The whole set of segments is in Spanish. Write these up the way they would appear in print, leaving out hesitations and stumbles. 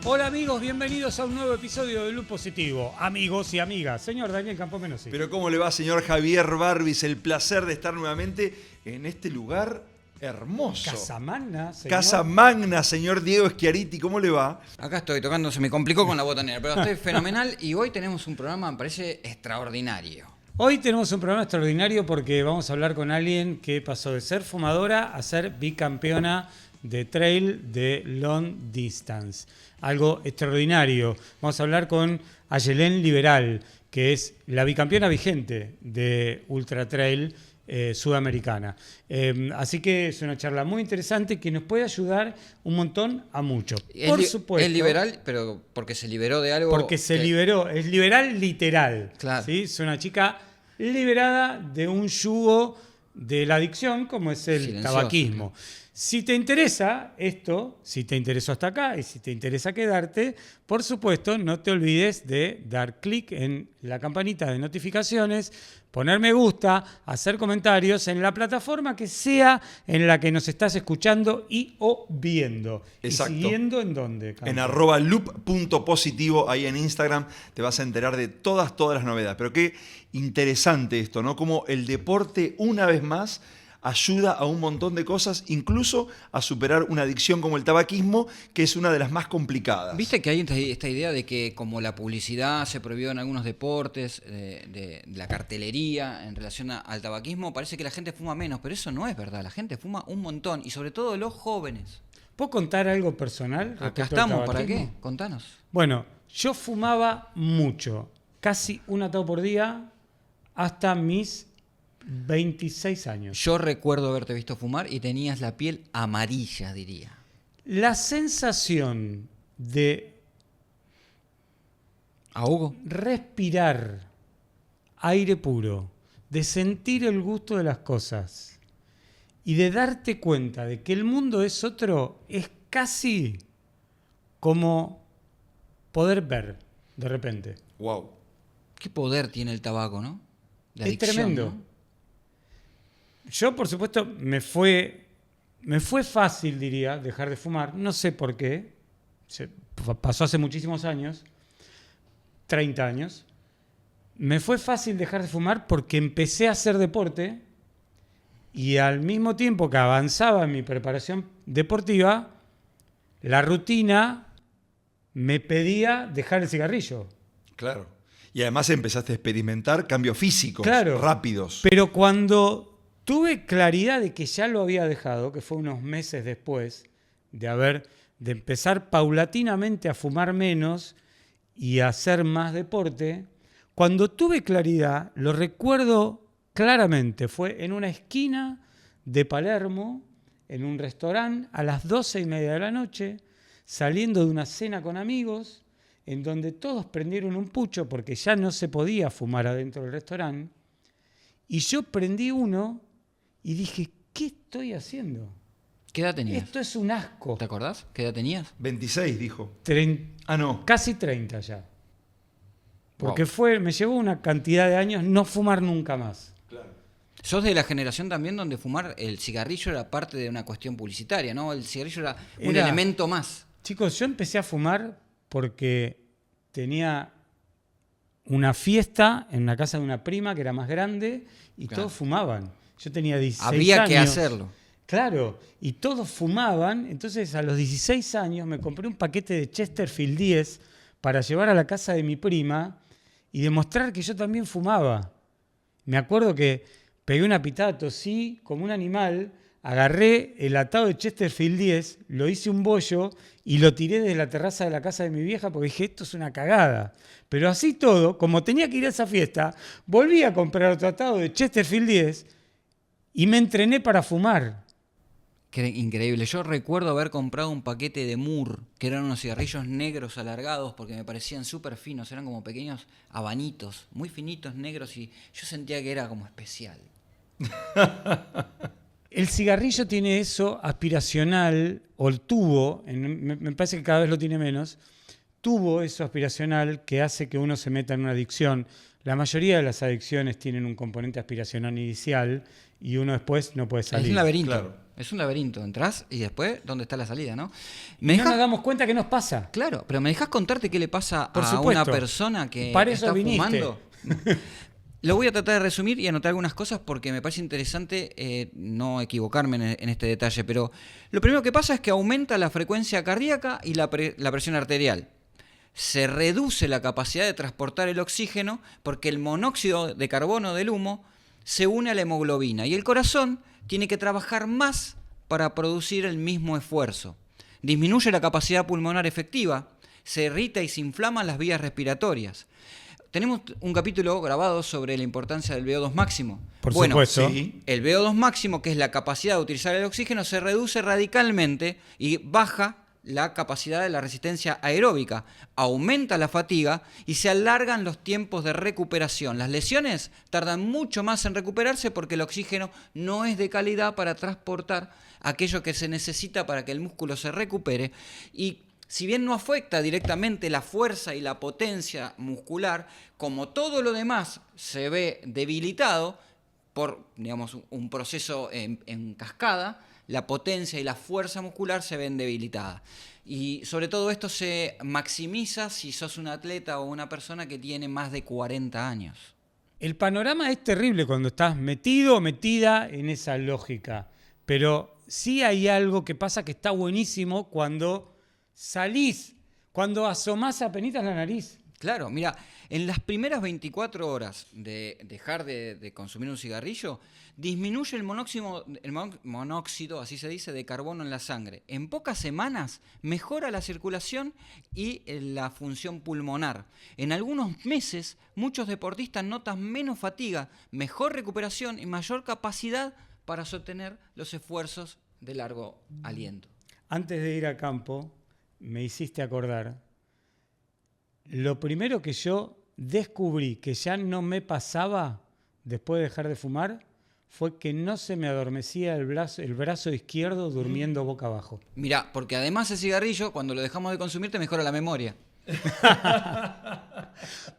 Hola amigos, bienvenidos a un nuevo episodio de Loop Positivo. Amigos y amigas, señor Daniel Campomenosi. Pero ¿cómo le va, señor Javier Barbis? El placer de estar nuevamente en este lugar hermoso. Casa Magna, señor. Casa Magna, señor Diego Schiariti, ¿cómo le va? Acá estoy tocando, se me complicó con la botonera, pero estoy fenomenal y hoy tenemos un programa, me parece, extraordinario. Hoy tenemos un programa extraordinario porque vamos a hablar con alguien que pasó de ser fumadora a ser bicampeona de trail de long distance. Algo extraordinario. Vamos a hablar con Ayelén Liberal, que es la bicampeona vigente de Ultra Trail sudamericana. Así que es una charla muy interesante que nos puede ayudar un montón a mucho. Por supuesto. Es liberal, pero porque se liberó de algo. Porque se liberó. Es liberal literal. Claro. ¿Sí? Es una chica liberada de un yugo de la adicción como es el Silencioso. tabaquismo. Si te interesa esto, si te interesó hasta acá y si te interesa quedarte, por supuesto, no te olvides de dar clic en la campanita de notificaciones, poner me gusta, hacer comentarios en la plataforma que sea en la que nos estás escuchando y o viendo. Exacto. ¿Y siguiendo en dónde? En @loop.positivo, ahí en Instagram, te vas a enterar de todas las novedades. Pero qué interesante esto, ¿no? Como el deporte, una vez más, ayuda a un montón de cosas, incluso a superar una adicción como el tabaquismo, que es una de las más complicadas. Viste que hay esta idea de que como la publicidad se prohibió en algunos deportes, de la cartelería en relación al tabaquismo, parece que la gente fuma menos, pero eso no es verdad, la gente fuma un montón, y sobre todo los jóvenes. ¿Puedo contar algo personal? Acá respecto al estamos, ¿para qué? tabaquismo? Contanos. Bueno, yo fumaba mucho, casi un atado por día, hasta mis 26 años. Yo recuerdo haberte visto fumar y tenías la piel amarilla, diría. La sensación de ¿A Hugo? respirar aire puro, de sentir el gusto de las cosas y de darte cuenta de que el mundo es otro, es casi como poder ver de repente. Wow. ¿Qué poder tiene el tabaco, no? La Es adicción, tremendo. ¿no? Yo, por supuesto, me fue fácil, diría, dejar de fumar. No sé por qué. Pasó hace muchísimos años, 30 años. Me fue fácil dejar de fumar porque empecé a hacer deporte y al mismo tiempo que avanzaba en mi preparación deportiva, la rutina me pedía dejar el cigarrillo. Claro. Y además empezaste a experimentar cambios físicos rápidos. Pero cuando tuve claridad de que ya lo había dejado, que fue unos meses después de empezar paulatinamente a fumar menos y a hacer más deporte, cuando tuve claridad, lo recuerdo claramente, fue en una esquina de Palermo, en un restaurante, a las 12:30 de la noche, saliendo de una cena con amigos, en donde todos prendieron un pucho porque ya no se podía fumar adentro del restaurante, y yo prendí uno y dije, ¿qué estoy haciendo? ¿Qué edad tenías? Esto es un asco. ¿Te acordás? ¿Qué edad tenías? 26, dijo. No. Casi 30 ya. Porque Wow. me llevó una cantidad de años no fumar nunca más. Claro. Sos de la generación también donde fumar el cigarrillo era parte de una cuestión publicitaria, ¿no? El cigarrillo era un elemento más. Chicos, yo empecé a fumar porque tenía una fiesta en una casa de una prima que era más grande y Claro. todos fumaban. Yo tenía 16 Habría años. que hacerlo. Claro, y todos fumaban, entonces a los 16 años me compré un paquete de Chesterfield 10 para llevar a la casa de mi prima y demostrar que yo también fumaba. Me acuerdo que pegué una pitada, tosí como un animal, agarré el atado de Chesterfield 10, lo hice un bollo y lo tiré desde la terraza de la casa de mi vieja porque dije, esto es una cagada. Pero así todo, como tenía que ir a esa fiesta, volví a comprar otro atado de Chesterfield 10 y me entrené para fumar. Que increíble. Yo recuerdo haber comprado un paquete de Moore, que eran unos cigarrillos negros alargados, porque me parecían súper finos, eran como pequeños habanitos, muy finitos, negros, y yo sentía que era como especial. El cigarrillo tiene eso aspiracional, o el tubo, me parece que cada vez lo tiene menos, tuvo eso aspiracional que hace que uno se meta en una adicción. La mayoría de las adicciones tienen un componente aspiracional inicial y uno después no puede salir. Es un laberinto. Claro. Es un laberinto. Entrás y después, ¿dónde está la salida, no? Y no nos damos cuenta qué nos pasa. Claro, pero ¿me dejás contarte qué le pasa Por a supuesto. una persona que Para eso está viniste. fumando? Lo voy a tratar de resumir y anotar algunas cosas porque me parece interesante no equivocarme en este detalle. Pero lo primero que pasa es que aumenta la frecuencia cardíaca y la presión arterial. Se reduce la capacidad de transportar el oxígeno porque el monóxido de carbono del humo se une a la hemoglobina y el corazón tiene que trabajar más para producir el mismo esfuerzo. Disminuye la capacidad pulmonar efectiva, se irrita y se inflaman las vías respiratorias. Tenemos un capítulo grabado sobre la importancia del VO2 máximo. Por supuesto. Sí. El VO2 máximo, que es la capacidad de utilizar el oxígeno, se reduce radicalmente y baja la capacidad de la resistencia aeróbica, aumenta la fatiga y se alargan los tiempos de recuperación. Las lesiones tardan mucho más en recuperarse porque el oxígeno no es de calidad para transportar aquello que se necesita para que el músculo se recupere. Y si bien no afecta directamente la fuerza y la potencia muscular, como todo lo demás se ve debilitado por, digamos, un proceso en cascada, la potencia y la fuerza muscular se ven debilitadas. Y sobre todo esto se maximiza si sos un atleta o una persona que tiene más de 40 años. El panorama es terrible cuando estás metido o metida en esa lógica, pero sí hay algo que pasa que está buenísimo cuando salís, cuando asomás apenitas la nariz. Claro, mira, en las primeras 24 horas de dejar de consumir un cigarrillo, disminuye el monóxido, así se dice, de carbono en la sangre. En pocas semanas mejora la circulación y la función pulmonar. En algunos meses, muchos deportistas notan menos fatiga, mejor recuperación y mayor capacidad para sostener los esfuerzos de largo aliento. Antes de ir a campo, me hiciste acordar. Lo primero que yo descubrí que ya no me pasaba después de dejar de fumar fue que no se me adormecía el brazo izquierdo durmiendo boca abajo. Mirá, porque además el cigarrillo, cuando lo dejamos de consumir, te mejora la memoria.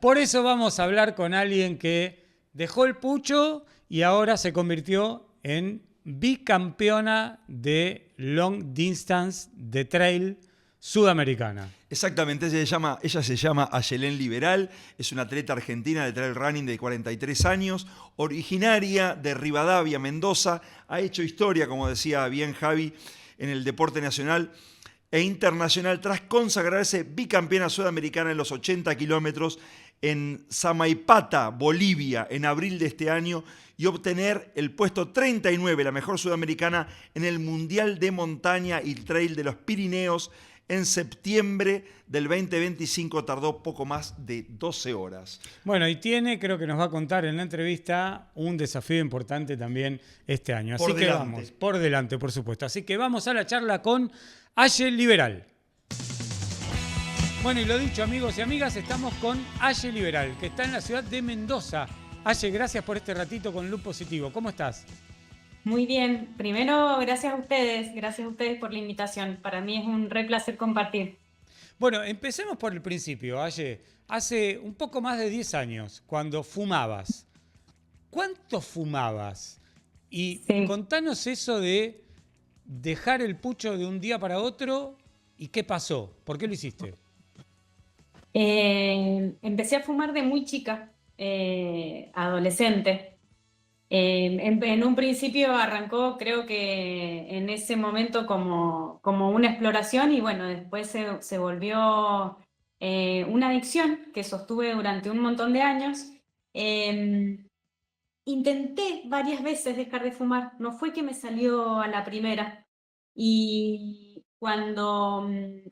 Por eso vamos a hablar con alguien que dejó el pucho y ahora se convirtió en bicampeona de long distance de trail sudamericana. Exactamente, ella se llama Ayelén Liberal, es una atleta argentina de trail running de 43 años, originaria de Rivadavia, Mendoza, ha hecho historia, como decía bien Javi, en el deporte nacional e internacional tras consagrarse bicampeona sudamericana en los 80 kilómetros en Samaipata, Bolivia, en abril de este año y obtener el puesto 39, la mejor sudamericana en el Mundial de Montaña y Trail de los Pirineos en septiembre del 2025, tardó poco más de 12 horas. Bueno, y creo que nos va a contar en la entrevista, un desafío importante también este año. Así que vamos, por delante, por supuesto. Así que vamos a la charla con Ayelén Liberal. Bueno, y lo dicho, amigos y amigas, estamos con Ayelén Liberal, que está en la ciudad de Mendoza. Ayelén, gracias por este ratito con Loop Positivo. ¿Cómo estás? Muy bien. Primero, gracias a ustedes por la invitación. Para mí es un re placer compartir. Bueno, empecemos por el principio, Ayelén. Hace un poco más de 10 años, cuando fumabas, ¿cuánto fumabas? Y Sí. contanos eso de dejar el pucho de un día para otro y qué pasó, ¿por qué lo hiciste? Empecé a fumar de muy chica, adolescente. En un principio arrancó, creo que en ese momento como una exploración y bueno, después se volvió una adicción que sostuve durante un montón de años. Intenté varias veces dejar de fumar, no fue que me salió a la primera. Y cuando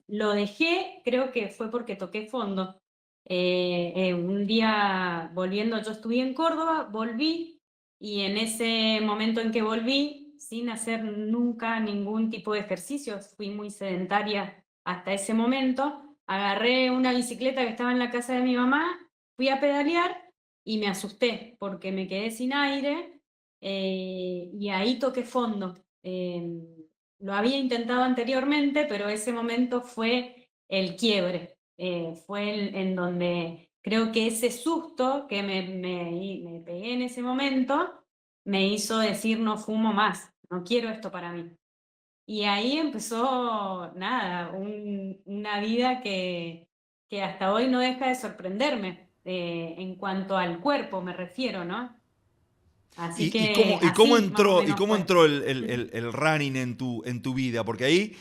lo dejé, creo que fue porque toqué fondo. Un día volviendo, yo estuve en Córdoba, volví. Y en ese momento en que volví, sin hacer nunca ningún tipo de ejercicios, fui muy sedentaria hasta ese momento, agarré una bicicleta que estaba en la casa de mi mamá, fui a pedalear y me asusté porque me quedé sin aire y ahí toqué fondo. Lo había intentado anteriormente, pero ese momento fue el quiebre, fue en donde creo que ese susto que me pegué en ese momento me hizo decir no fumo más. no quiero esto para mí. Y ahí empezó, nada, una vida que hasta hoy no deja de sorprenderme, en cuanto al cuerpo me refiero, ¿no? Así ¿Y, y que cómo, y cómo así más o entró, y menos cómo fue. entró el running en tu vida? Porque ahí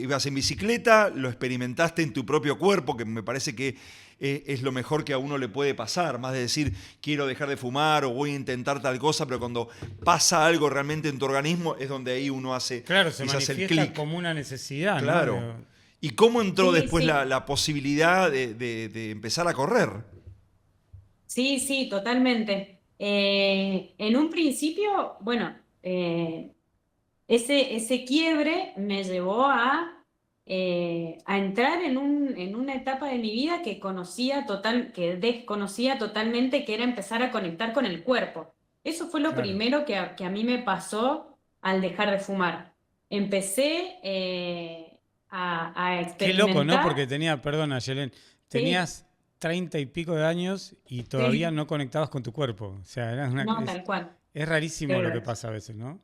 ibas en bicicleta, lo experimentaste en tu propio cuerpo, que me parece que es lo mejor que a uno le puede pasar, más de decir quiero dejar de fumar o voy a intentar tal cosa, pero cuando pasa algo realmente en tu organismo es donde ahí uno hace Claro, se quizás el manifiesta clic. como una necesidad, ¿no? Claro. ¿Y cómo entró Sí, después sí, la posibilidad de empezar a correr? sí, sí, totalmente. En un principio, bueno, ese quiebre me llevó a entrar en una etapa de mi vida que desconocía totalmente, que era empezar a conectar con el cuerpo. Eso fue lo Claro. primero que a mí me pasó al dejar de fumar. Empecé a Qué loco, ¿no? experimentar, Porque perdona, Yelén, sí, tenías 30 y pico de años y todavía sí, no conectabas con tu cuerpo. O sea, no, tal cual. es rarísimo lo que Eh, pasa a veces, ¿no?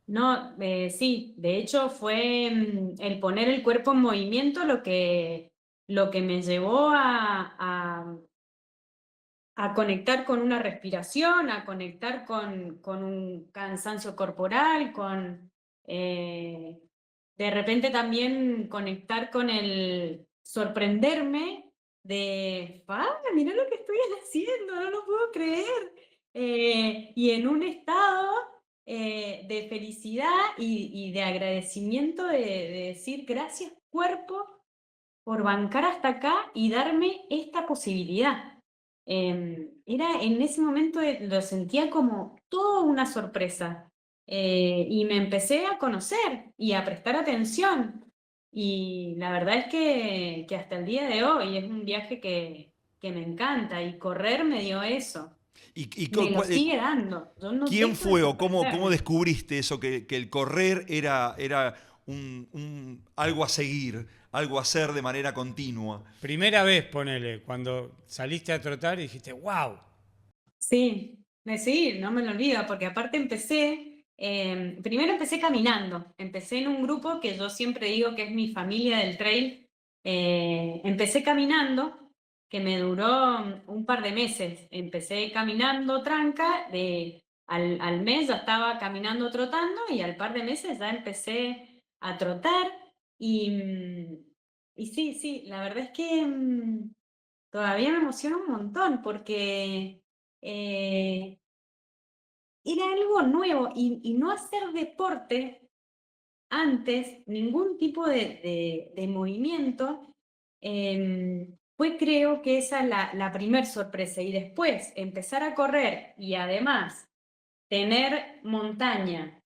No, sí, de hecho fue el poner el cuerpo en movimiento lo que me llevó a conectar con una respiración, a conectar con un cansancio corporal, eh, de repente también conectar con el sorprenderme de, mira lo que estoy haciendo, no lo puedo creer. Y en un estado de felicidad y de agradecimiento de decir gracias cuerpo por bancar hasta acá y darme esta posibilidad. Era en ese momento lo sentía como toda una sorpresa. Y me empecé a conocer y a prestar atención. Y la verdad es que hasta el día de hoy es un viaje que me encanta y correr me dio eso. ¿Y Me lo sigue dando. Yo no quién dejo de fue o cómo sorprenderme. descubriste eso, que el correr era algo a seguir, algo a hacer de manera continua? Primera vez, ponele, cuando saliste a trotar y dijiste, wow. Sí, no me lo olvido, porque aparte primero empecé caminando, empecé en un grupo que yo siempre digo que es mi familia del trail. Empecé caminando, que me duró un par de meses, empecé caminando tranca, al mes ya estaba caminando trotando y al par de meses ya empecé a trotar y, y sí, sí, la verdad es que todavía me emociona un montón porque eh, era algo nuevo y no hacer deporte antes, ningún tipo de movimiento, fue creo que esa la primer sorpresa. Y después empezar a correr y además tener montaña,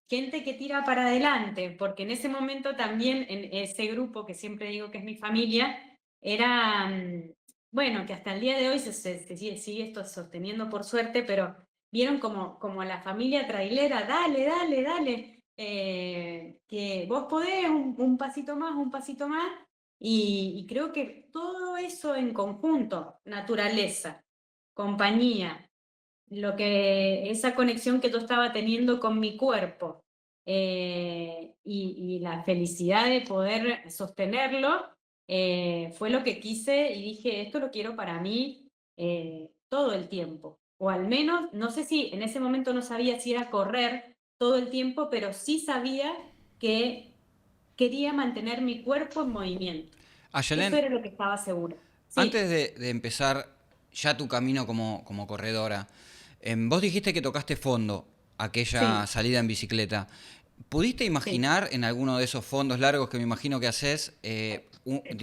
gente que tira para adelante, porque en ese momento también en ese grupo que siempre digo que es mi familia, era, bueno, que hasta el día de hoy se sigue esto sosteniendo por suerte, pero vieron como la familia trailera, dale, dale, dale, que vos podés un pasito más, y creo que todo eso en conjunto, naturaleza, compañía, esa conexión que yo estaba teniendo con mi cuerpo, y la felicidad de poder sostenerlo, fue lo que quise y dije, esto lo quiero para mí todo el tiempo. O al menos, no sé si en ese momento no sabía si era correr todo el tiempo, pero sí sabía que quería mantener mi cuerpo en movimiento. Eso Ayelen, era lo que estaba segura. antes Sí, de empezar ya tu camino como corredora, vos dijiste que tocaste fondo, aquella sí, salida en bicicleta. ¿Pudiste sí. imaginar en alguno de esos fondos largos que me imagino que haces,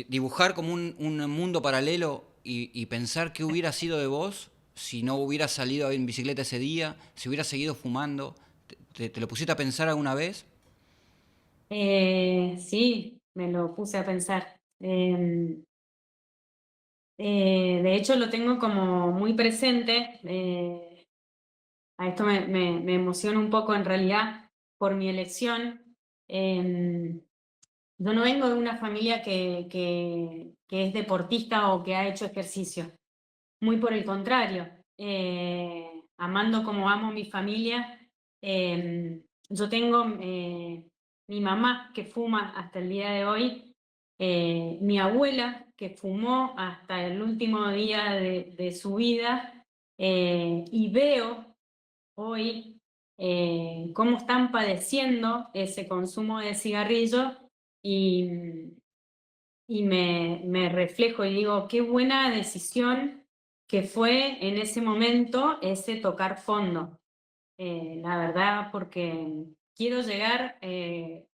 dibujar como un mundo paralelo y pensar qué hubiera sido de vos si no hubieras salido en bicicleta ese día, si hubieras seguido fumando? ¿Te lo pusiste a pensar alguna vez? Sí, me lo puse a pensar. De hecho, lo tengo como muy presente. A esto me emociona un poco en realidad por mi elección. Em, yo no vengo de una familia que es deportista o que ha hecho ejercicio. Muy por el contrario. Amando como amo mi familia, Yo tengo mi mamá que fuma hasta el día de hoy, mi abuela que fumó hasta el último día de su vida, y veo hoy cómo están padeciendo ese consumo de cigarrillo y, y me reflejo y digo, qué buena decisión que fue en ese momento ese tocar fondo. La verdad, porque quiero llegar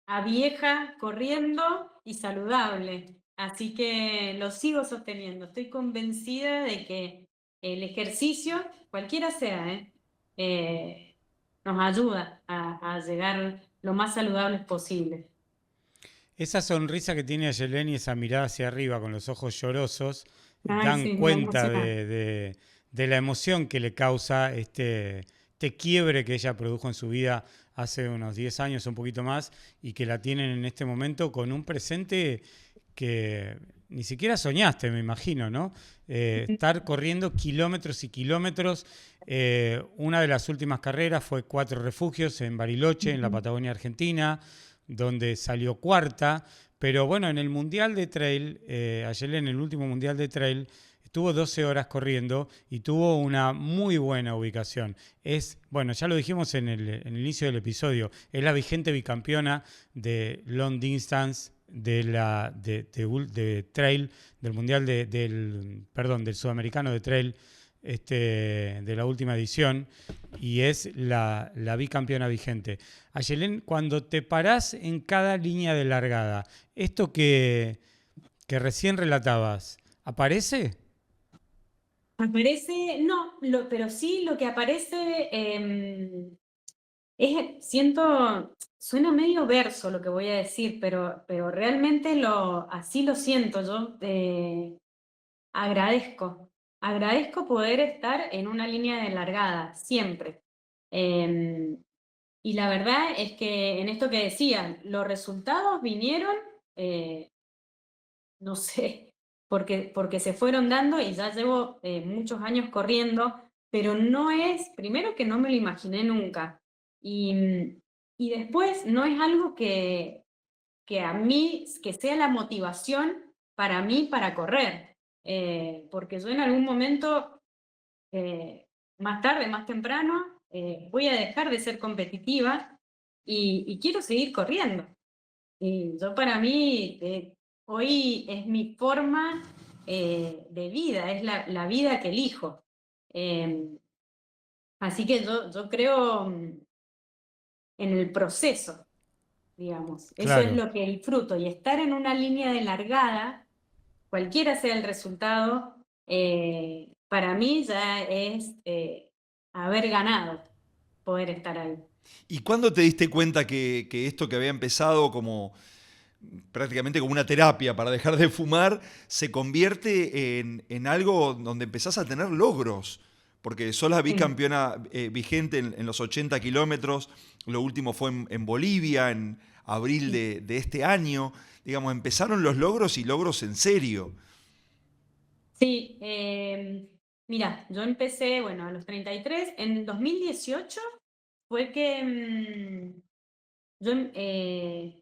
a vieja corriendo y saludable. Así que lo sigo sosteniendo. Estoy convencida de que el ejercicio, cualquiera sea, nos ayuda a llegar lo más saludables posible. Esa sonrisa que tiene Ayelen y esa mirada hacia arriba con los ojos llorosos Ay, dan sí, me cuenta emociona. de la emoción que le causa este quiebre que ella produjo en su vida hace unos 10 años, un poquito más, y que la tienen en este momento con un presente que ni siquiera soñaste, me imagino, ¿no? Estar corriendo kilómetros y kilómetros. Una de las últimas carreras fue Cuatro Refugios en Bariloche, en la Patagonia Argentina, donde salió cuarta. Pero bueno, en el Mundial de Trail, Ayelen, en el último Mundial de Trail, estuvo 12 horas corriendo y tuvo una muy buena ubicación. Es, bueno, ya lo dijimos en el inicio del episodio, es la vigente bicampeona de long distance de trail, del mundial perdón, del sudamericano de trail, de la última edición, y es la bicampeona vigente. Ayelen, cuando te parás en cada línea de largada, esto que recién relatabas, ¿aparece? Aparece, no, pero sí lo que aparece siento, suena medio verso lo que voy a decir, pero realmente así lo siento. Yo agradezco, agradezco poder estar en una línea de largada, siempre. Em, y la verdad es que en esto que decían, los resultados vinieron, eh, no sé, porque se fueron dando y ya llevo muchos años corriendo, pero no es, primero que no me lo imaginé nunca, y después no es algo que a mí, que sea la motivación para mí para correr, porque yo en algún momento, más tarde, más temprano, voy a dejar de ser competitiva y quiero seguir corriendo. Y yo para mí, hoy es mi forma de vida, es la vida que elijo. Eh, Así que yo creo en el proceso, digamos. Eso es Claro. lo que disfruto. Y estar en una línea de largada, cualquiera sea el resultado, para mí ya es haber ganado poder estar ahí. ¿Y cuándo te diste cuenta que esto que había empezado como prácticamente como una terapia para dejar de fumar, se convierte en algo donde empezás a tener logros? Porque sos la Sí. bicampeona vigente en los 80 kilómetros, lo último fue en Bolivia, en abril de este año. Digamos, empezaron los logros y logros en serio. Sí, mira, yo empecé, bueno, a los 33. En 2018 fue que yo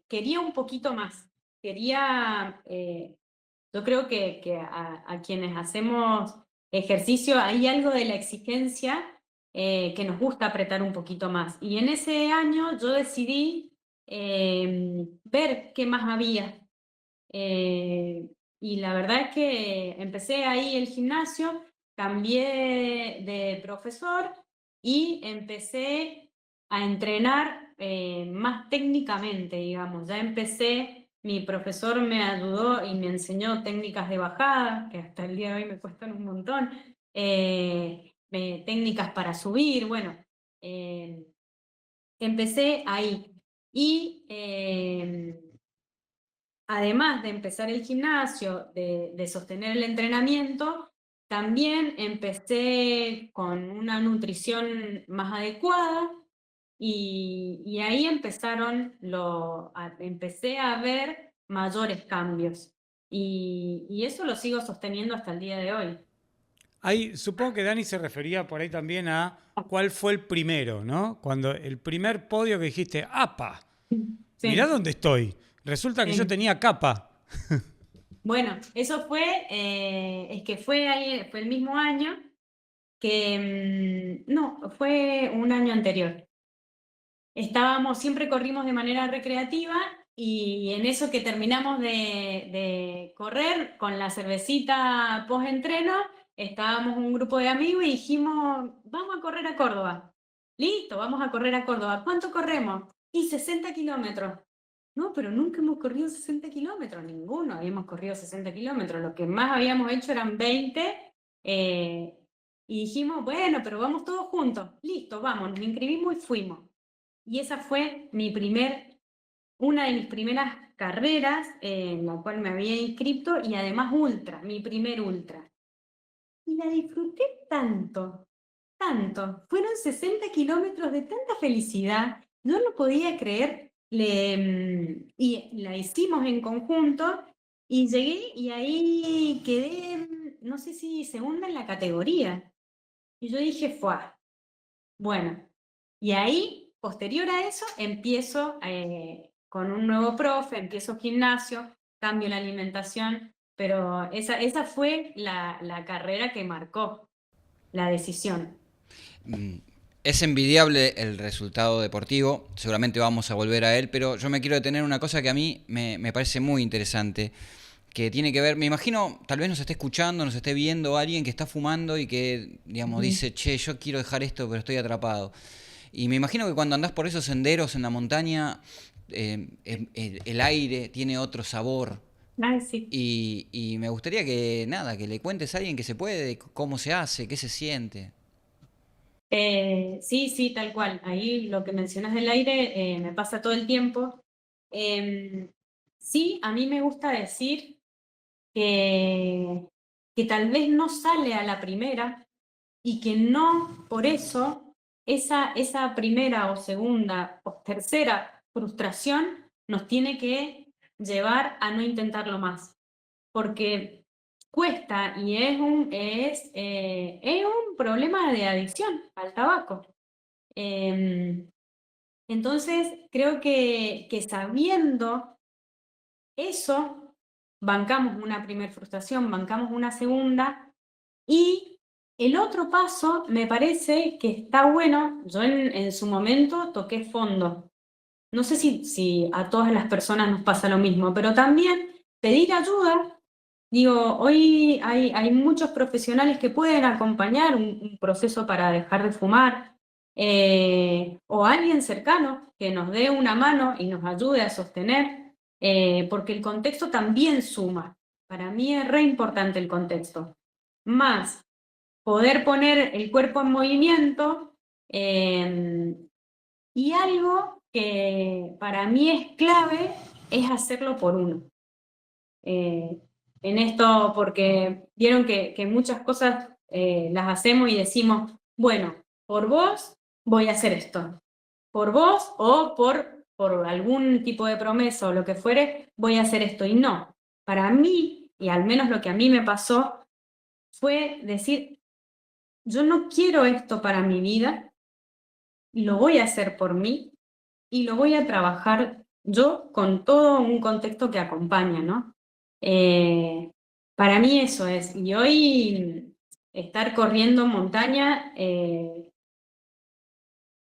quería un poquito más. Quería, yo creo que a quienes hacemos ejercicio hay algo de la exigencia que nos gusta apretar un poquito más. Y en ese año yo decidí ver qué más había. Eh, y la verdad es que empecé ahí el gimnasio, cambié de profesor y empecé a entrenar más técnicamente, digamos. Ya empecé, mi profesor me ayudó y me enseñó técnicas de bajada, que hasta el día de hoy me cuestan un montón, técnicas para subir, bueno, eh, empecé ahí. Y además de empezar el gimnasio, de sostener el entrenamiento, también empecé con una nutrición más adecuada y ahí empecé a ver mayores cambios. Y eso lo sigo sosteniendo hasta el día de hoy. Supongo que Dani se refería por ahí también a cuál fue el primero, ¿no? Cuando el primer podio que dijiste, ¡apa! Mirá Sí, dónde estoy. Resulta que yo sí. tenía capa. Bueno, eso fue, es que fue ahí, fue el mismo año que, no, fue un año anterior. Siempre corrimos de manera recreativa y en eso que terminamos de correr con la cervecita post-entreno, estábamos un grupo de amigos y dijimos, vamos a correr a Córdoba. Listo, vamos a correr a Córdoba. ¿Cuánto corremos? Y 60 kilómetros. No, pero nunca hemos corrido 60 kilómetros, ninguno habíamos corrido 60 kilómetros. Lo que más habíamos hecho eran 20. Y dijimos, bueno, pero vamos todos juntos. Listo, vamos, nos inscribimos y fuimos. Y esa fue una de mis primeras carreras en la cual me había inscrito y además ultra, mi primer ultra. Y la disfruté tanto, tanto. Fueron 60 kilómetros de tanta felicidad. No lo podía creer. Y la hicimos en conjunto y llegué y ahí quedé, no sé si segunda en la categoría. Y yo dije, fue, bueno. Y ahí, posterior a eso, empiezo con un nuevo profe, empiezo gimnasio, cambio la alimentación, pero esa fue la carrera que marcó la decisión. Mm, Es envidiable el resultado deportivo, seguramente vamos a volver a él, pero yo me quiero detener en una cosa que a mí me parece muy interesante, que tiene que ver, me imagino, tal vez nos esté escuchando, nos esté viendo alguien que está fumando y que, digamos, Ujú. dice, che, yo quiero dejar esto, pero estoy atrapado. Y me imagino que cuando andás por esos senderos en la montaña, el aire tiene otro sabor. Ay, sí. Y me gustaría que, nada, que le cuentes a alguien que se puede, cómo se hace, qué se siente. Sí, sí, tal cual. Ahí lo que mencionas del aire me pasa todo el tiempo. Em, sí, a mí me gusta decir que, que tal vez no sale a la primera y que no por eso esa primera o segunda o tercera frustración nos tiene que llevar a no intentarlo más. Porque cuesta y es un problema de adicción al tabaco. Eh, entonces, creo que sabiendo eso, bancamos una primera frustración, bancamos una segunda, y el otro paso me parece que está bueno. Yo en su momento toqué fondo. No sé si a todas las personas nos pasa lo mismo, pero también pedir ayuda. Digo, hoy hay muchos profesionales que pueden acompañar un proceso para dejar de fumar, o alguien cercano que nos dé una mano y nos ayude a sostener, porque el contexto también suma. Para mí es re importante el contexto. Más poder poner el cuerpo en movimiento, y algo que para mí es clave es hacerlo por uno. Eh, en esto, porque vieron que muchas cosas las hacemos y decimos, bueno, por vos voy a hacer esto, por vos o por algún tipo de promesa o lo que fuere, voy a hacer esto. Y no, para mí, y al menos lo que a mí me pasó, fue decir, yo no quiero esto para mi vida, lo voy a hacer por mí y lo voy a trabajar yo con todo un contexto que acompaña, ¿no? Eh, para mí eso es. Y hoy estar corriendo montaña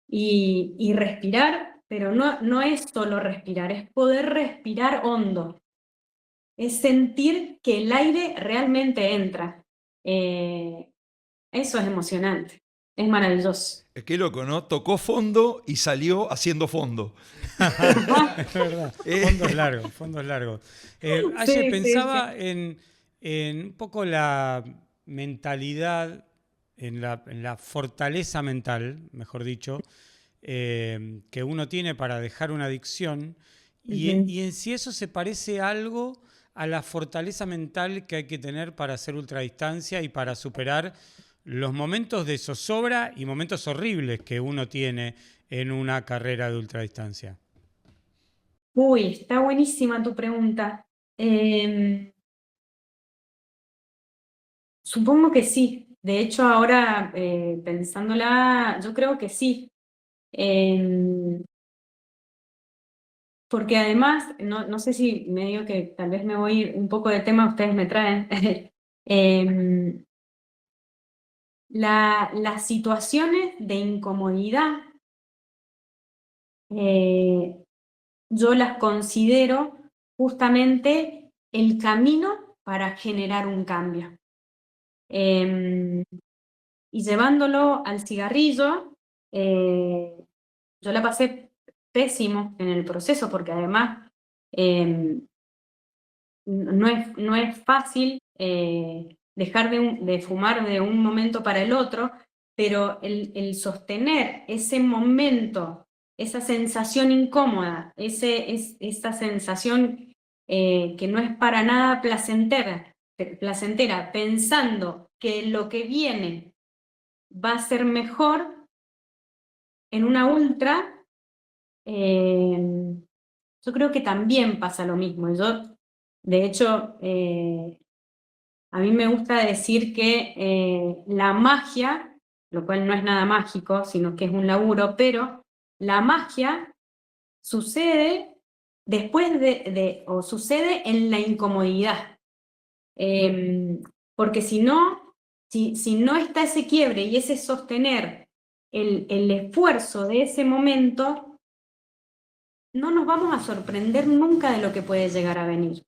y respirar, pero no es solo respirar, es poder respirar hondo, es sentir que el aire realmente entra. Eh, Eso es emocionante, es maravilloso. Qué loco, ¿no? Tocó fondo y salió haciendo fondo. Es verdad, Eh, fondos largos. Aye, Sí, sí, sí. pensaba en un poco la mentalidad, en la fortaleza mental, mejor dicho, que uno tiene para dejar una adicción Ujú. y en si eso se parece algo a la fortaleza mental que hay que tener para hacer ultradistancia y para superar los momentos de zozobra y momentos horribles que uno tiene en una carrera de ultradistancia. Uy, está buenísima tu pregunta. Supongo que sí. De hecho, ahora pensándola, yo creo que sí. Porque además, no sé si me digo que tal vez me voy un poco de tema, ustedes me traen. Em, las situaciones de incomodidad, yo las considero justamente el camino para generar un cambio. Y llevándolo al cigarrillo, yo la pasé pésimo en el proceso, porque además no es fácil dejar de fumar de un momento para el otro, pero el sostener ese momento, esa sensación incómoda, esa sensación que no es para nada placentera, pensando que lo que viene va a ser mejor en una ultra, yo creo que también pasa lo mismo. Yo, de hecho, a mí me gusta decir que la magia, lo cual no es nada mágico, sino que es un laburo, pero la magia sucede después o sucede en la incomodidad. Porque si no está ese quiebre y ese sostener el esfuerzo de ese momento, no nos vamos a sorprender nunca de lo que puede llegar a venir.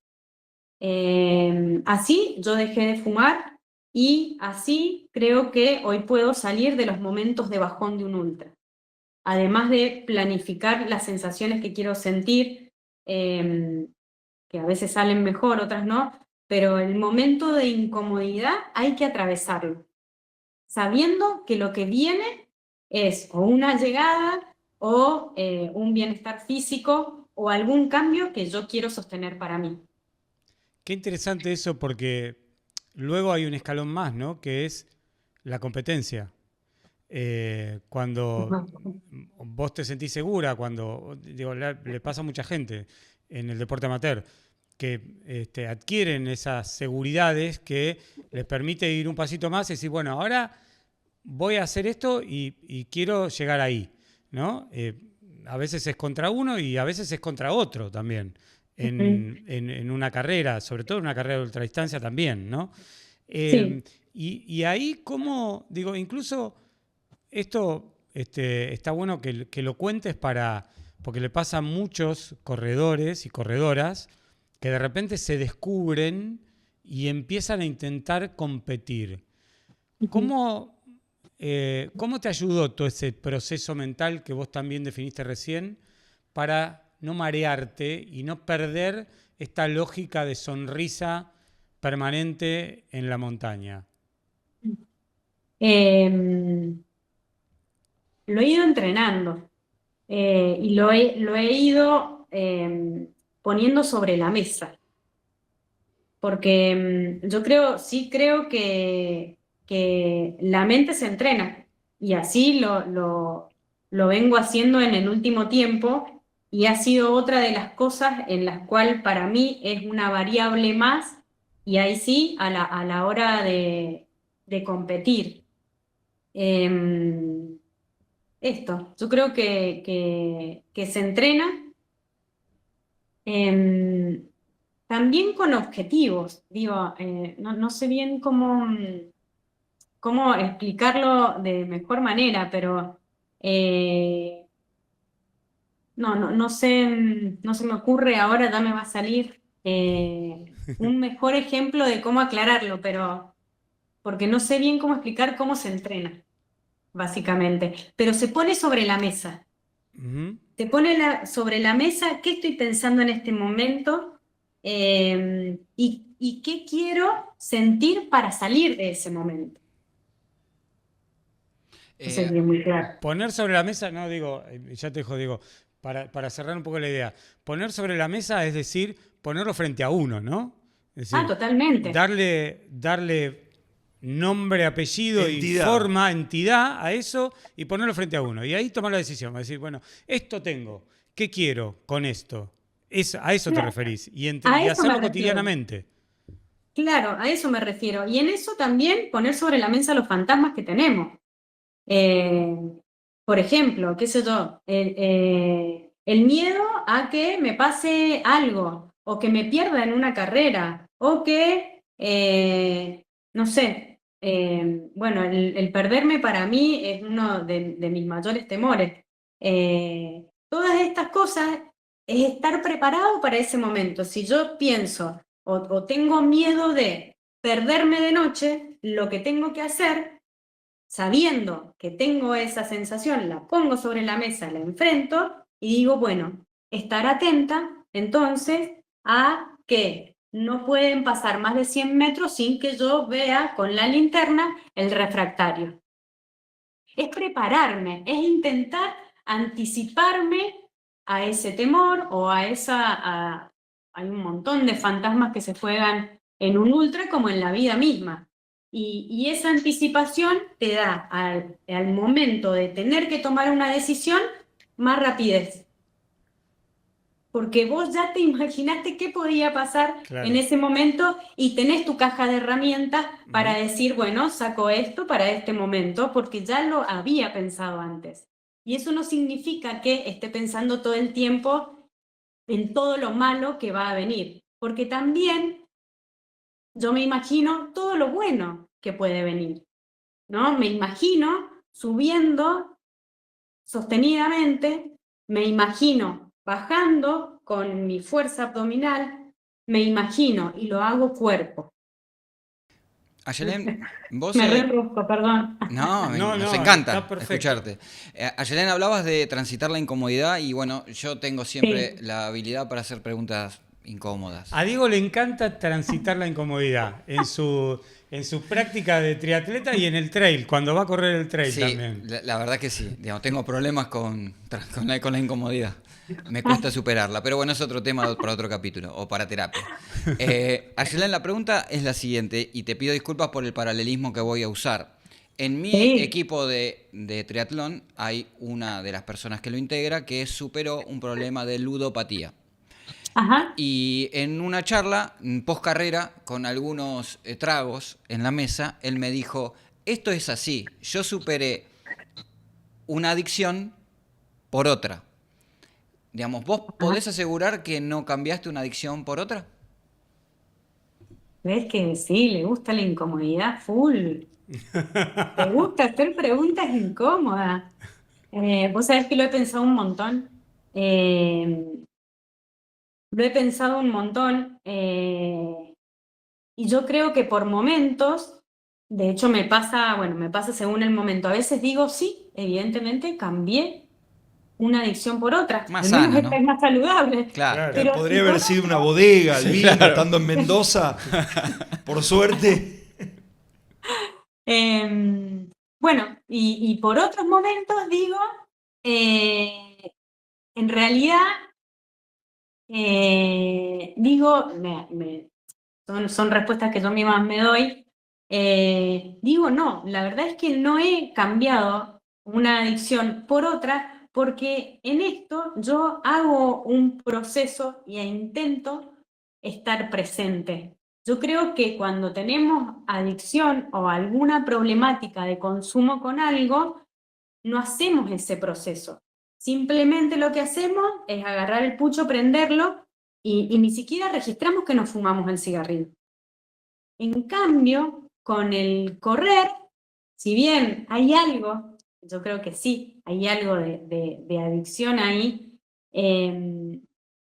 Así yo dejé de fumar y así creo que hoy puedo salir de los momentos de bajón de un ultra. Además de planificar las sensaciones que quiero sentir, que a veces salen mejor, otras no, pero el momento de incomodidad hay que atravesarlo, sabiendo que lo que viene es o una llegada o un bienestar físico o algún cambio que yo quiero sostener para mí. Qué interesante eso porque luego hay un escalón más, ¿no? Que es la competencia. Cuando vos te sentís segura, cuando, digo, le pasa a mucha gente en el deporte amateur, que adquieren esas seguridades que les permite ir un pasito más y decir, bueno, ahora voy a hacer esto y quiero llegar ahí, ¿no? A veces es contra uno y a veces es contra otro también, en una carrera, sobre todo en una carrera de ultradistancia también, ¿no? Sí. Y ahí, como, digo, incluso esto está bueno que lo cuentes porque le pasa a muchos corredores y corredoras que de repente se descubren y empiezan a intentar competir. ¿Cómo te ayudó todo ese proceso mental que vos también definiste recién para no marearte y no perder esta lógica de sonrisa permanente en la montaña? Lo he ido entrenando y lo he ido poniendo sobre la mesa. Porque yo sí creo que la mente se entrena y así lo vengo haciendo en el último tiempo y ha sido otra de las cosas en las cuales para mí es una variable más y ahí sí a la hora de competir. Yo creo que se entrena. También con objetivos, digo, no sé bien cómo explicarlo de mejor manera, pero no sé, no se me ocurre ahora, ya me va a salir un mejor ejemplo de cómo aclararlo, pero porque no sé bien cómo explicar cómo se entrena, básicamente, pero se pone sobre la mesa. Uh-huh. Te pone sobre la mesa qué estoy pensando en este momento y qué quiero sentir para salir de ese momento. No sé si es muy claro. Poner sobre la mesa, no digo, ya te dejo, digo, para cerrar un poco la idea, poner sobre la mesa es decir, ponerlo frente a uno, ¿no? Es decir, Totalmente. darle nombre, apellido Entidad. y forma, entidad a eso y ponerlo frente a uno. Y ahí tomar la decisión, decir, bueno, esto tengo, ¿qué quiero con esto? A eso te referís y A eso me hacerlo refiero. cotidianamente. Claro, a eso me refiero. Y en eso también poner sobre la mesa los fantasmas que tenemos. Eh, por ejemplo, qué sé yo, el miedo a que me pase algo, o que me pierda en una carrera, o que, no sé, bueno, el perderme para mí es uno de mis mayores temores. Todas estas cosas es estar preparado para ese momento. Si yo pienso o tengo miedo de perderme de noche, lo que tengo que hacer, sabiendo que tengo esa sensación, la pongo sobre la mesa, la enfrento y digo, bueno, estar atenta entonces a que no pueden pasar más de 100 metros sin que yo vea con la linterna el refractario. Es prepararme, es intentar anticiparme a ese temor o a esa... hay un montón de fantasmas que se juegan en un ultra como en la vida misma. Y esa anticipación te da al momento de tener que tomar una decisión más rapidez. Porque vos ya te imaginaste qué podía pasar Claro. en ese momento y tenés tu caja de herramientas para decir, bueno, saco esto para este momento, porque ya lo había pensado antes. Y eso no significa que esté pensando todo el tiempo en todo lo malo que va a venir, porque también yo me imagino todo lo bueno que puede venir, ¿no? Me imagino subiendo sostenidamente, me imagino bajando con mi fuerza abdominal, me imagino y lo hago cuerpo. Ayelen, vos... Me reduzco, perdón. No, No, nos no, encanta está perfecto. escucharte. Ayelen, hablabas de transitar la incomodidad y bueno, yo tengo siempre Sí. la habilidad para hacer preguntas incómodas. A Diego le encanta transitar la incomodidad en su práctica de triatleta y en el trail, cuando va a correr el trail Sí, también. la verdad que sí. Digamos, tengo problemas con la incomodidad. Me cuesta superarla. Pero bueno, es otro tema para otro capítulo o para terapia. Ayelen, la pregunta es la siguiente y te pido disculpas por el paralelismo que voy a usar. En mi Sí. equipo de triatlón hay una de las personas que lo integra que superó un problema de ludopatía. Ajá. Y en una charla, post carrera, con algunos tragos en la mesa, él me dijo, esto es así, yo superé una adicción por otra. Digamos, ¿vos podés asegurar que no cambiaste una adicción por otra? ¿Ves que sí? Le gusta la incomodidad full. Le gusta hacer preguntas incómodas. Vos sabés que lo he pensado un montón. Lo he pensado un montón. Y yo creo que por momentos, de hecho me pasa según el momento. A veces digo, sí, evidentemente cambié una adicción por otra. Más Al menos sana, esta ¿no? es más saludable. Claro. Pero Podría por haber sido una otro- bodega, el vino, estando en Mendoza, por suerte. Bueno, y por otros momentos digo, en realidad, digo, son respuestas que yo misma me doy. Digo, no, la verdad es que no he cambiado una adicción por otra, porque en esto yo hago un proceso e intento estar presente. Yo creo que cuando tenemos adicción o alguna problemática de consumo con algo, no hacemos ese proceso. Simplemente lo que hacemos es agarrar el pucho, prenderlo y ni siquiera registramos que nos fumamos el cigarrillo. En cambio, con el correr, si bien hay algo, yo creo que sí, hay algo de adicción ahí,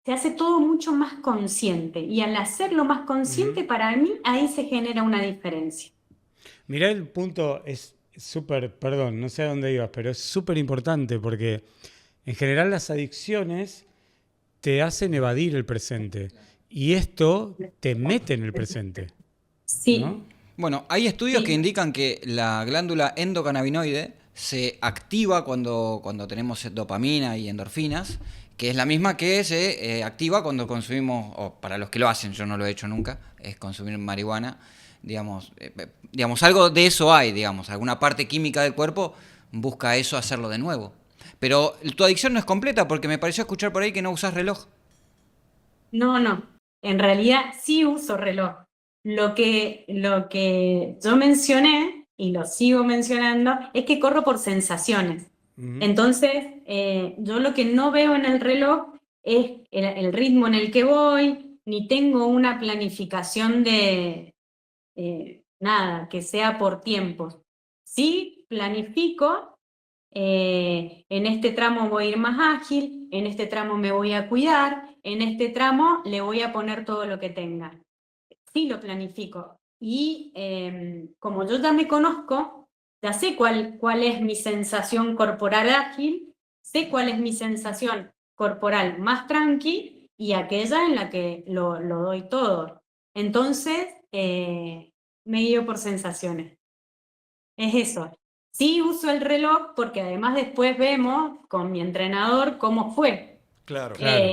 se hace todo mucho más consciente. Y al hacerlo más consciente, para mí, ahí se genera una diferencia. Mirá, el punto es súper, perdón, no sé a dónde ibas, pero es súper importante porque en general las adicciones te hacen evadir el presente y esto te mete en el presente, Sí, ¿no? Bueno, hay estudios que sí. indican que la glándula endocannabinoide se activa cuando tenemos dopamina y endorfinas, que es la misma que se activa cuando consumimos, o para los que lo hacen, yo no lo he hecho nunca, es consumir marihuana, digamos, algo de eso hay, digamos, alguna parte química del cuerpo busca eso hacerlo de nuevo. Pero tu adicción no es completa porque me pareció escuchar por ahí que no usas reloj. No. En realidad sí uso reloj. lo que yo mencioné, y lo sigo mencionando, es que corro por sensaciones. Entonces, yo lo que no veo en el reloj es el ritmo en el que voy, ni tengo una planificación de nada, que sea por tiempos. Sí planifico, en este tramo voy a ir más ágil, en este tramo me voy a cuidar, en este tramo le voy a poner todo lo que tenga. Sí lo planifico. Y como yo ya me conozco, ya sé cuál es mi sensación corporal ágil, sé cuál es mi sensación corporal más tranqui y aquella en la que lo doy todo. Entonces, me guío por sensaciones. Es eso. Sí uso el reloj porque además después vemos con mi entrenador cómo fue. Claro. Claro.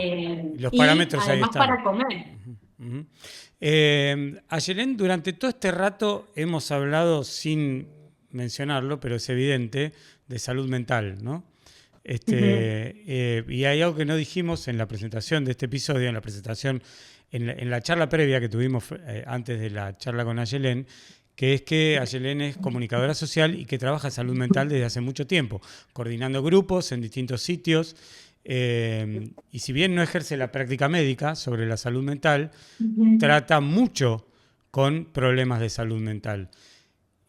Los Y parámetros ahí además están. para comer. Ujú. Ayelén, durante todo este rato hemos hablado, sin mencionarlo, pero es evidente, de salud mental, ¿no? Y hay algo que no dijimos en la presentación de este episodio, en la presentación, en la charla previa que tuvimos antes de la charla con Ayelén, que es que Ayelén es comunicadora social y que trabaja salud mental desde hace mucho tiempo, coordinando grupos en distintos sitios. Y si bien no ejerce la práctica médica sobre la salud mental, trata mucho con problemas de salud mental.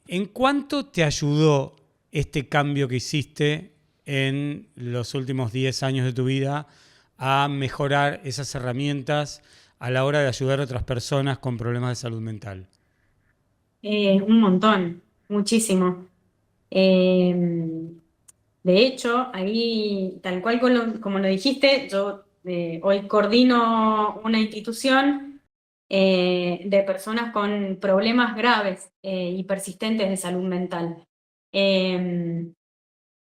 ¿En cuánto te ayudó este cambio que hiciste en los últimos 10 años de tu vida a mejorar esas herramientas a la hora de ayudar a otras personas con problemas de salud mental? Un montón, muchísimo. De hecho, ahí, tal cual como lo dijiste, yo hoy coordino una institución de personas con problemas graves y persistentes de salud mental,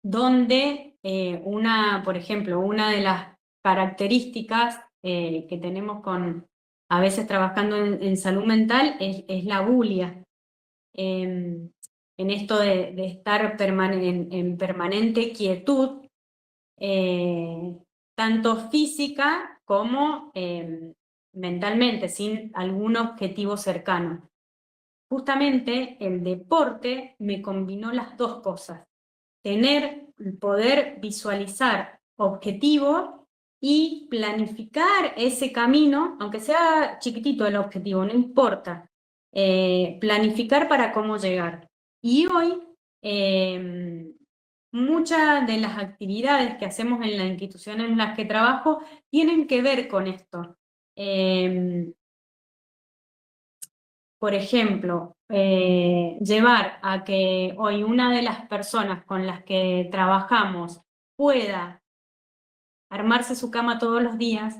donde por ejemplo, una de las características que tenemos a veces trabajando en salud mental es la bulia. En esto de estar en permanente quietud, tanto física como mentalmente, sin algún objetivo cercano. Justamente el deporte me combinó las dos cosas: poder visualizar objetivos y planificar ese camino, aunque sea chiquitito el objetivo, no importa, planificar para cómo llegar. Y hoy, muchas de las actividades que hacemos en la institución en las que trabajo tienen que ver con esto. Por ejemplo, llevar a que hoy una de las personas con las que trabajamos pueda armarse su cama todos los días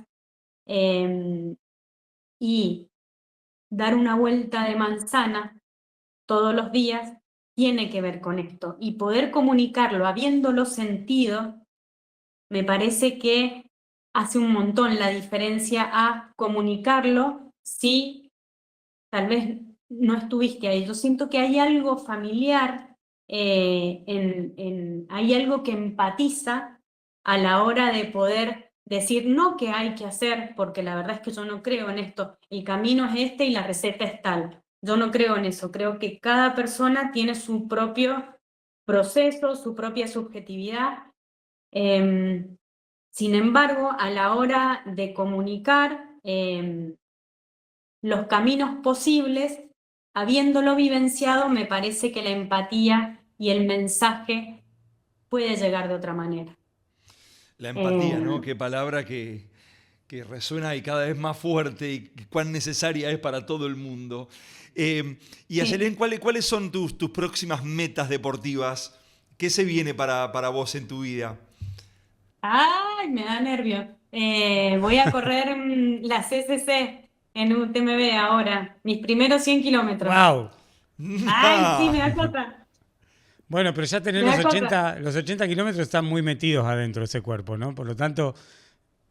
y dar una vuelta de manzana todos los días, tiene que ver con esto. Y poder comunicarlo habiéndolo sentido, me parece que hace un montón la diferencia a comunicarlo si tal vez no estuviste ahí. Yo siento que hay algo familiar, hay algo que empatiza a la hora de poder decir no que hay que hacer, porque la verdad es que yo no creo en esto, el camino es este y la receta es tal. Yo no creo en eso, creo que cada persona tiene su propio proceso, su propia subjetividad. Sin embargo, a la hora de comunicar los caminos posibles, habiéndolo vivenciado, me parece que la empatía y el mensaje puede llegar de otra manera. La empatía, ¿no? Qué palabra que resuena y cada vez más fuerte y cuán necesaria es para todo el mundo. Y Ayelén, ¿cuáles son tus próximas metas deportivas? ¿Qué se viene para vos en tu vida? ¡Ay, me da nervio! Voy a correr la CCC en UTMB ahora, mis primeros 100 kilómetros. ¡Wow! ¡Ay, sí, me da cosa! Bueno, pero ya tenés Me da cosa. los 80 kilómetros están muy metidos adentro de ese cuerpo, ¿no? Por lo tanto,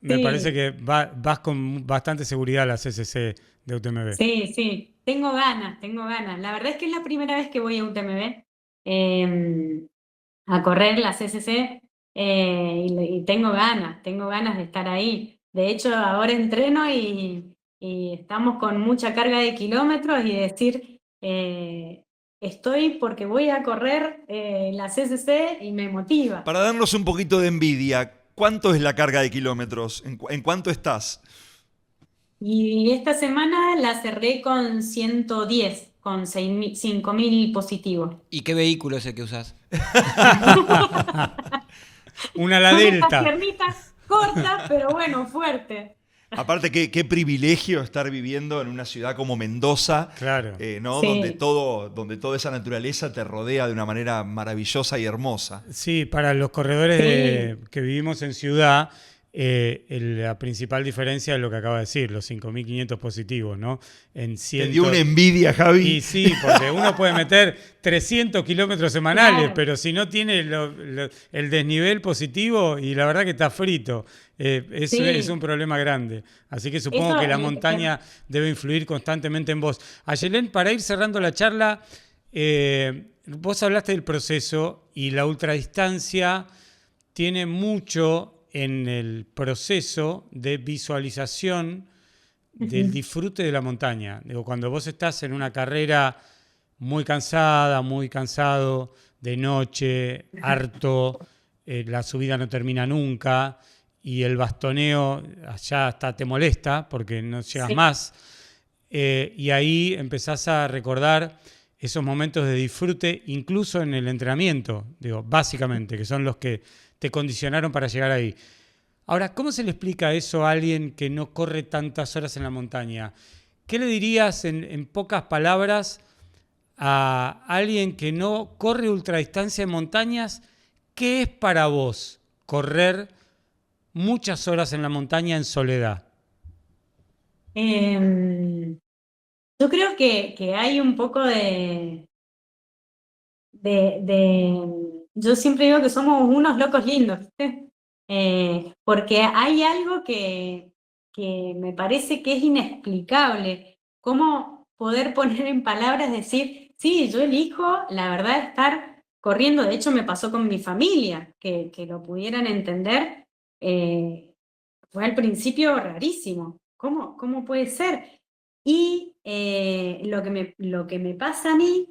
me parece Sí, que vas con bastante seguridad a la CCC de UTMB. sí, sí. Tengo ganas, tengo ganas. La verdad es que es la primera vez que voy a UTMB a correr la CCC y tengo ganas de estar ahí. De hecho, ahora entreno y y estamos con mucha carga de kilómetros y decir, estoy porque voy a correr la CCC y me motiva. Para darnos un poquito de envidia, ¿cuánto es la carga de kilómetros? ¿En cuánto estás? Y esta semana la cerré con 110, con 5.000 positivos. ¿Y qué vehículo es el que usás? Una la Con estas Delta. piernitas cortas, pero bueno, fuerte. Aparte, qué privilegio estar viviendo en una ciudad como Mendoza, Claro. ¿no? Sí. Donde toda esa naturaleza te rodea de una manera maravillosa y hermosa. Sí, para los corredores Sí. que vivimos en ciudad, la principal diferencia es lo que acaba de decir, los 5.500 positivos, ¿no? En Te dio una envidia, Javi. Y sí, porque uno puede meter 300 kilómetros semanales, Claro. pero si no tiene el desnivel positivo, y la verdad que está frito, Sí. es un problema grande. Así que supongo Eso, que la montaña debe influir constantemente en vos. Ayelén, para ir cerrando la charla, vos hablaste del proceso y la ultradistancia tiene mucho en el proceso de visualización del disfrute de la montaña. Digo, cuando vos estás en una carrera muy cansada, muy cansado, de noche, harto, la subida no termina nunca y el bastoneo ya hasta te molesta porque no llegas Sí. más. Y ahí empezás a recordar esos momentos de disfrute, incluso en el entrenamiento, digo, básicamente, que son los que te condicionaron para llegar ahí. Ahora, ¿cómo se le explica eso a alguien que no corre tantas horas en la montaña? ¿Qué le dirías en pocas palabras a alguien que no corre ultradistancia en montañas? ¿Qué es para vos correr muchas horas en la montaña en soledad? Yo creo que hay un poco yo siempre digo que somos unos locos lindos, ¿viste? Porque hay algo que me parece que es inexplicable. Cómo poder poner en palabras, decir, sí, yo elijo, la verdad, estar corriendo. De hecho, me pasó con mi familia, que lo pudieran entender. Fue al principio rarísimo. ¿Cómo puede ser? Y lo que me pasa a mí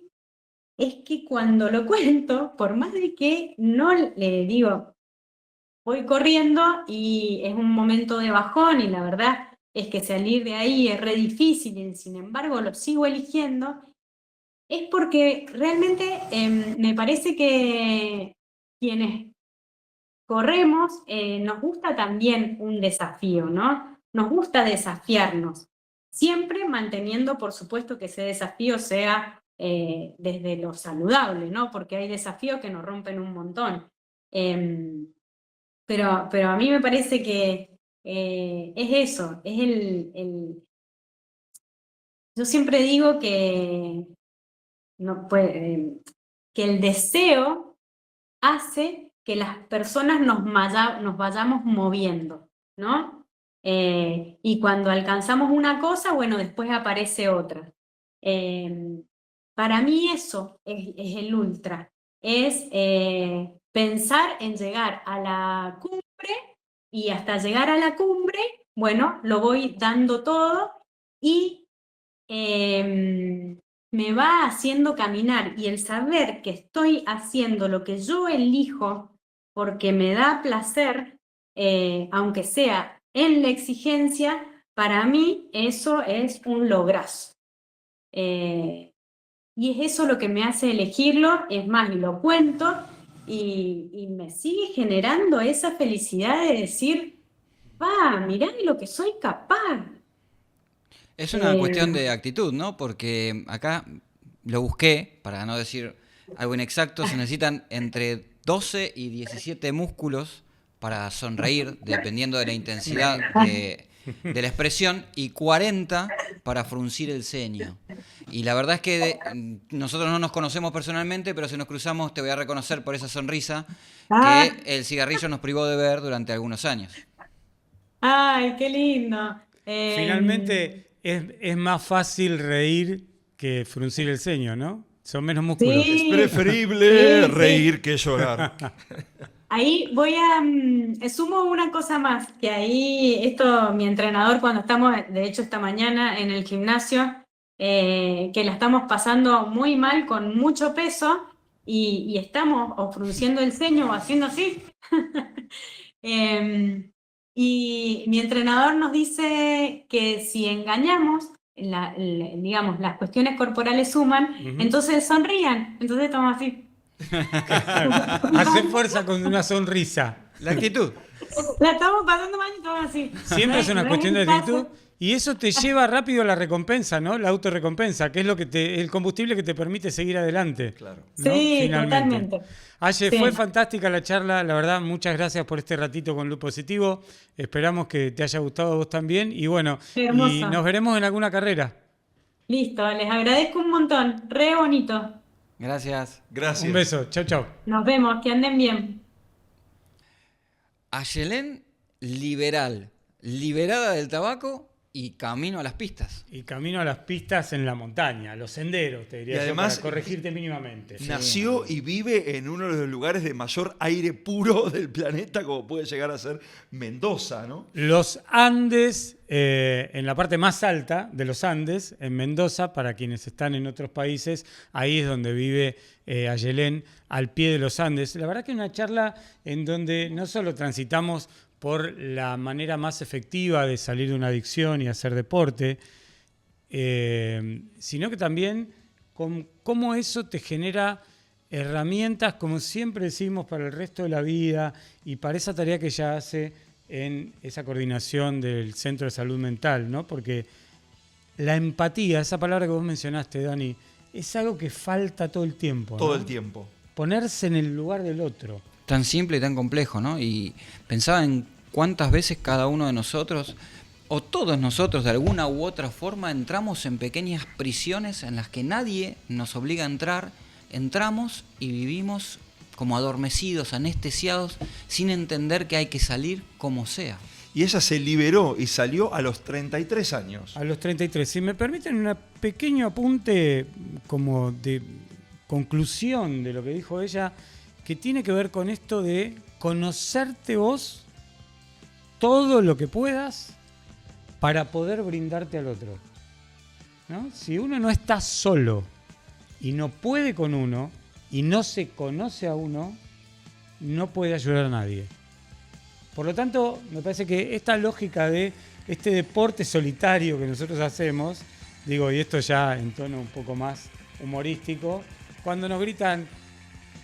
es que cuando lo cuento, por más de que no le digo, voy corriendo y es un momento de bajón y la verdad es que salir de ahí es re difícil y sin embargo lo sigo eligiendo, es porque realmente me parece que quienes corremos nos gusta también un desafío, ¿no? Nos gusta desafiarnos, siempre manteniendo, por supuesto, que ese desafío sea desde lo saludable, ¿no? Porque hay desafíos que nos rompen un montón. Pero a mí me parece que es eso, es yo siempre digo que, no puede, que el deseo hace que las personas nos vayamos moviendo, ¿no? Y cuando alcanzamos una cosa, bueno, después aparece otra. Para mí eso es el ultra, es pensar en llegar a la cumbre y hasta llegar a la cumbre, bueno, lo voy dando todo y me va haciendo caminar y el saber que estoy haciendo lo que yo elijo porque me da placer, aunque sea en la exigencia, para mí eso es un lograzo. Y es eso lo que me hace elegirlo, es más, y lo cuento y me sigue generando esa felicidad de decir, mirá de lo que soy capaz. Es una cuestión de actitud, ¿no? Porque acá lo busqué, para no decir algo inexacto, se necesitan entre 12 y 17 músculos para sonreír, dependiendo de la intensidad de la expresión, y 40 para fruncir el ceño. Y la verdad es que nosotros no nos conocemos personalmente, pero si nos cruzamos te voy a reconocer por esa sonrisa que el cigarrillo nos privó de ver durante algunos años. ¡Ay, qué lindo! Finalmente es más fácil reír que fruncir el ceño, ¿no? Son menos músculos. Es Sí, preferible sí, reír que llorar. Ahí voy a sumo una cosa más, que ahí esto mi entrenador cuando estamos, de hecho esta mañana en el gimnasio, que la estamos pasando muy mal con mucho peso y estamos o frunciendo el ceño o haciendo así. Y mi entrenador nos dice que si engañamos, digamos, las cuestiones corporales suman, entonces sonrían, entonces estamos así. Hacer fuerza con una sonrisa. La actitud. La estamos pasando mal y estamos así. Siempre es una No cuestión de el caso. actitud. Y eso te lleva rápido a la recompensa, ¿no? La autorrecompensa, que es lo que el combustible que te permite seguir adelante. Claro. ¿no? Sí, Finalmente. totalmente. Aye, Sí. fue fantástica la charla, la verdad, muchas gracias por este ratito con Loop Positivo. Esperamos que te haya gustado a vos también. Y bueno, Qué hermoso. y nos veremos en alguna carrera. Listo, les agradezco un montón. Re bonito. Gracias. Gracias. Un beso, chau, chau. Nos vemos, que anden bien. Ayelén, liberal, liberada del tabaco y camino a las pistas. Y camino a las pistas en la montaña, a los senderos, te diría Y yo, además, para corregirte mínimamente. Nació y vive en uno de los lugares de mayor aire puro del planeta, como puede llegar a ser Mendoza, ¿no? Los Andes, en la parte más alta de los Andes, en Mendoza, para quienes están en otros países, ahí es donde vive Ayelén, al pie de los Andes. La verdad que es una charla en donde no solo transitamos por la manera más efectiva de salir de una adicción y hacer deporte, sino que también con cómo eso te genera herramientas, como siempre decimos, para el resto de la vida y para esa tarea que ella hace en esa coordinación del Centro de Salud Mental, ¿no? Porque la empatía, esa palabra que vos mencionaste, Dani, es algo que falta todo el tiempo, ¿no? Todo el tiempo. Ponerse en el lugar del otro. Tan simple y tan complejo, ¿no? Y pensaba en cuántas veces cada uno de nosotros, o todos nosotros de alguna u otra forma, entramos en pequeñas prisiones en las que nadie nos obliga a entrar, entramos y vivimos como adormecidos, anestesiados, sin entender que hay que salir como sea. Y ella se liberó y salió a los 33 años. A los 33. Si me permiten un pequeño apunte como de conclusión de lo que dijo ella, que tiene que ver con esto de conocerte vos todo lo que puedas para poder brindarte al otro, ¿no? Si uno no está solo y no puede con uno y no se conoce a uno, no puede ayudar a nadie. Por lo tanto, me parece que esta lógica de este deporte solitario que nosotros hacemos, digo, y esto ya en tono un poco más humorístico, cuando nos gritan,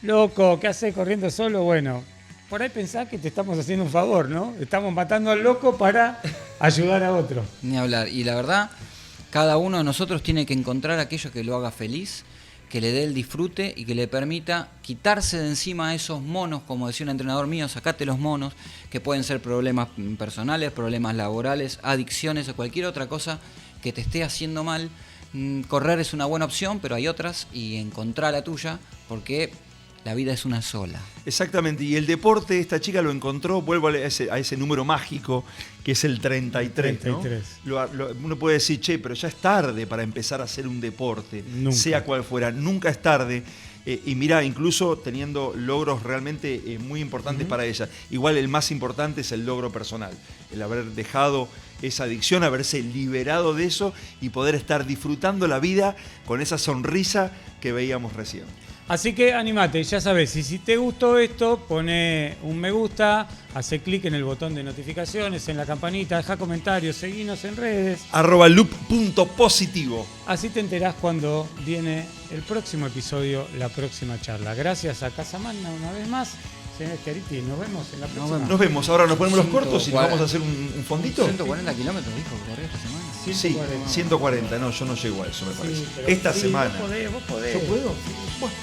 loco, ¿qué haces corriendo solo? Bueno, por ahí pensás que te estamos haciendo un favor, ¿no? Estamos matando al loco para ayudar a otro. Ni hablar. Y la verdad, cada uno de nosotros tiene que encontrar aquello que lo haga feliz, que le dé el disfrute y que le permita quitarse de encima esos monos, como decía un entrenador mío, sacate los monos, que pueden ser problemas personales, problemas laborales, adicciones o cualquier otra cosa que te esté haciendo mal. Correr es una buena opción, pero hay otras, y encontrar la tuya, porque la vida es una sola. Exactamente, y el deporte, esta chica lo encontró, vuelvo a ese número mágico, que es el 33, ¿no? 33. Uno puede decir, che, pero ya es tarde para empezar a hacer un deporte, Nunca. sea cual fuera, nunca es tarde. Y mira, incluso teniendo logros realmente muy importantes para ella. Igual el más importante es el logro personal, el haber dejado esa adicción, haberse liberado de eso y poder estar disfrutando la vida con esa sonrisa que veíamos recién. Así que animate, ya sabes, y si te gustó esto, pone un me gusta, hace clic en el botón de notificaciones, en la campanita, deja comentarios, seguinos en redes. @loop.positivo. Así te enterás cuando viene el próximo episodio, la próxima charla. Gracias a Casamana una vez más. Señor Schiaretti, nos vemos en la próxima. Nos vemos, ahora nos ponemos los cortos y nos 140. vamos a hacer un fondito. 140 kilómetros, dijo, que corrió esta semana. Sí, 140. 140, no, yo no llego a eso, me parece. Sí, pero Esta sí, semana. Vos podés. ¿Yo puedo? Bueno.